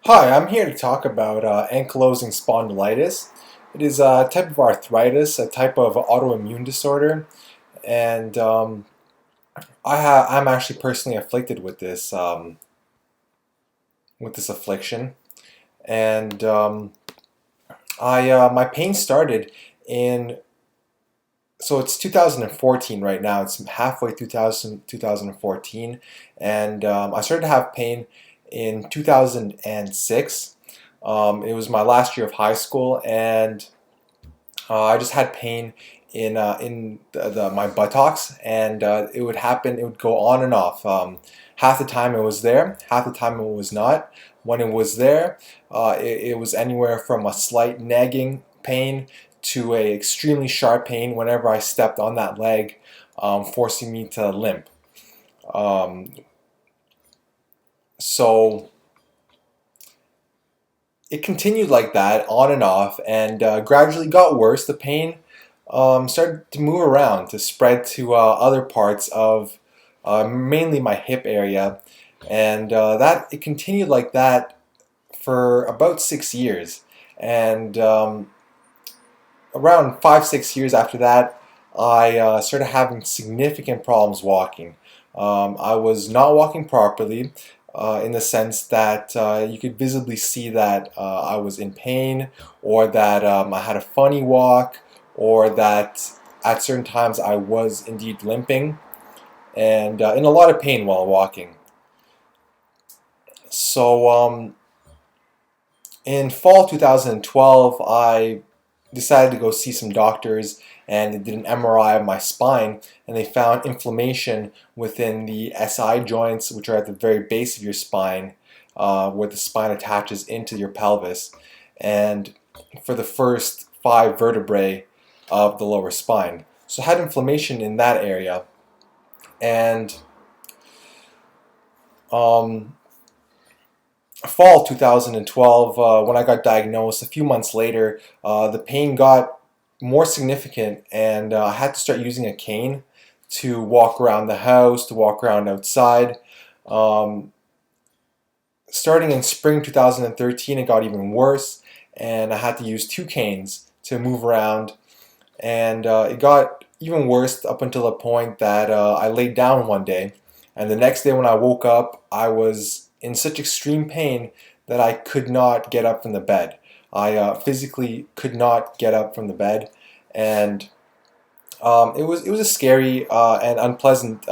Hi, I'm here to talk about ankylosing spondylitis. It is a type of arthritis, a type of autoimmune disorder, and I'm actually personally afflicted with this affliction. And my pain started in it's 2014 right now. It's halfway through 2014, and I started to have pain in 2006. It was my last year of high school, and I just had pain in my buttocks, and it would happen. It would go on and off. Half the time it was there, half the time it was not. When it was there, it was anywhere from a slight nagging pain to a extremely sharp pain whenever I stepped on that leg, forcing me to limp. Um, so it continued like that, on and off, and gradually got worse. The pain started to move around, to spread to other parts of mainly my hip area, and that it continued like that for about 6 years. And around 5, 6 years after that, I started having significant problems walking. I was not walking properly, in the sense that you could visibly see that I was in pain, or that I had a funny walk, or that at certain times I was indeed limping and in a lot of pain while walking. So in fall 2012, I decided to go see some doctors, and they did an MRI of my spine, and they found inflammation within the SI joints, which are at the very base of your spine, where the spine attaches into your pelvis, and for the first five vertebrae of the lower spine. So I had inflammation in that area, and um, fall 2012, when I got diagnosed, a few months later, the pain got more significant, and I had to start using a cane to walk around the house, to walk around outside. Um, Starting in spring 2013, it got even worse, and I had to use two canes to move around, and it got even worse up until the point that I laid down one day, and the next day when I woke up, I was in such extreme pain that I could not get up from the bed. I physically could not get up from the bed, and it was a scary and unpleasant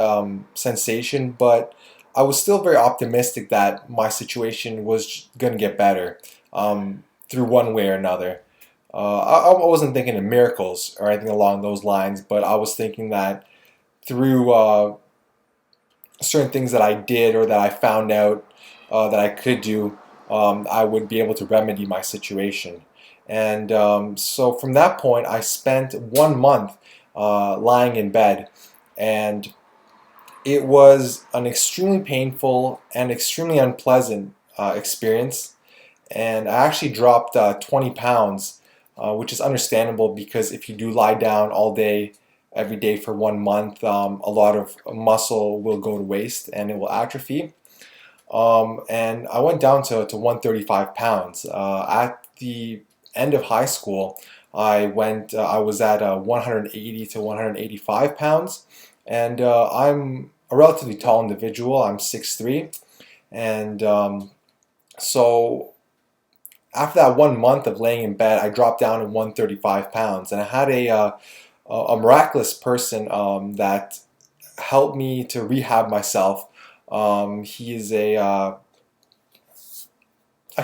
sensation, but I was still very optimistic that my situation was going to get better, through one way or another. I wasn't thinking of miracles or anything along those lines, but I was thinking that through certain things that I did or that I found out that I could do, I would be able to remedy my situation. And so from that point, I spent 1 month lying in bed, and it was an extremely painful and extremely unpleasant experience. And I actually dropped 20 pounds, which is understandable because if you do lie down all day, every day for 1 month, a lot of muscle will go to waste and it will atrophy. And I went down to 135 pounds. At the end of high school, I was at 180 to 185 pounds, and I'm a relatively tall individual. I'm 6'3", and so after that 1 month of laying in bed, I dropped down to 135 pounds, and I had a miraculous person that helped me to rehab myself. He is a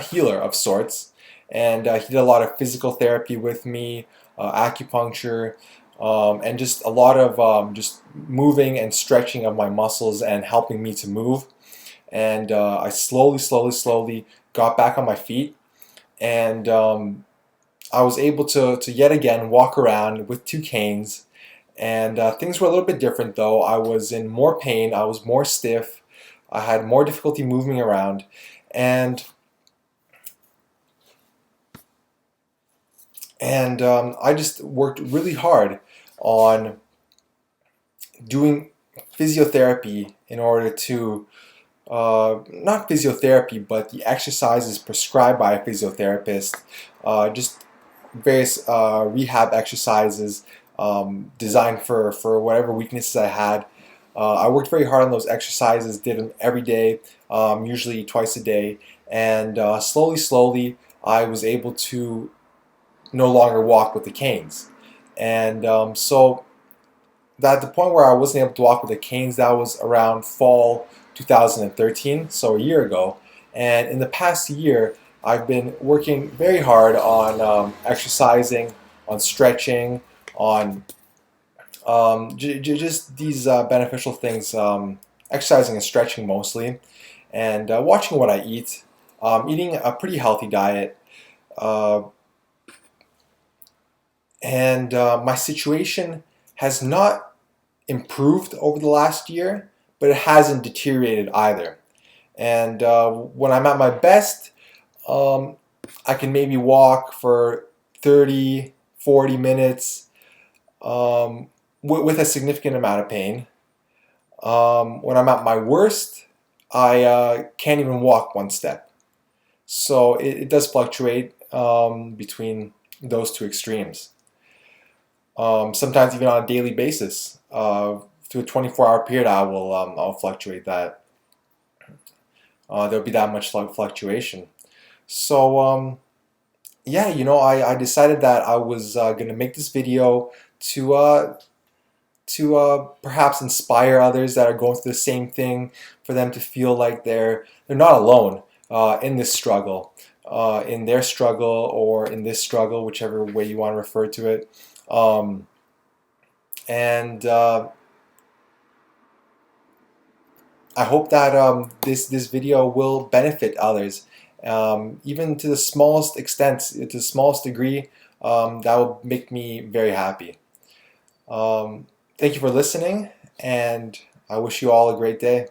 healer of sorts, and he did a lot of physical therapy with me, acupuncture, and just a lot of just moving and stretching of my muscles and helping me to move. And I slowly got back on my feet, and I was able to yet again walk around with two canes. And things were a little bit different though. I was in more pain, I was more stiff, I had more difficulty moving around, and I just worked really hard on doing physiotherapy in order to not physiotherapy, but the exercises prescribed by a physiotherapist, just various rehab exercises designed for whatever weaknesses I had. I worked very hard on those exercises, did them every day, usually twice a day, and slowly, I was able to no longer walk with the canes. And so at the point where I wasn't able to walk with the canes, that was around fall 2013, so a year ago. And in the past year, I've been working very hard on exercising, on stretching, on just these beneficial things, exercising and stretching mostly, and watching what I eat, eating a pretty healthy diet. Uh, and My situation has not improved over the last year, but it hasn't deteriorated either. And when I'm at my best, um, I can maybe walk for 30, 40 minutes with a significant amount of pain. When I'm at my worst, I can't even walk one step. So it does fluctuate between those two extremes. Sometimes even on a daily basis. Through a 24-hour period, I'll fluctuate that. There'll be that much fluctuation. So yeah, I decided that I was going to make this video to perhaps inspire others that are going through the same thing, for them to feel like they're not alone in this struggle, in their struggle or in this struggle, whichever way you want to refer to it. And I hope that this video will benefit others, even to the smallest extent, to the smallest degree. That will make me very happy. Thank you for listening, and I wish you all a great day.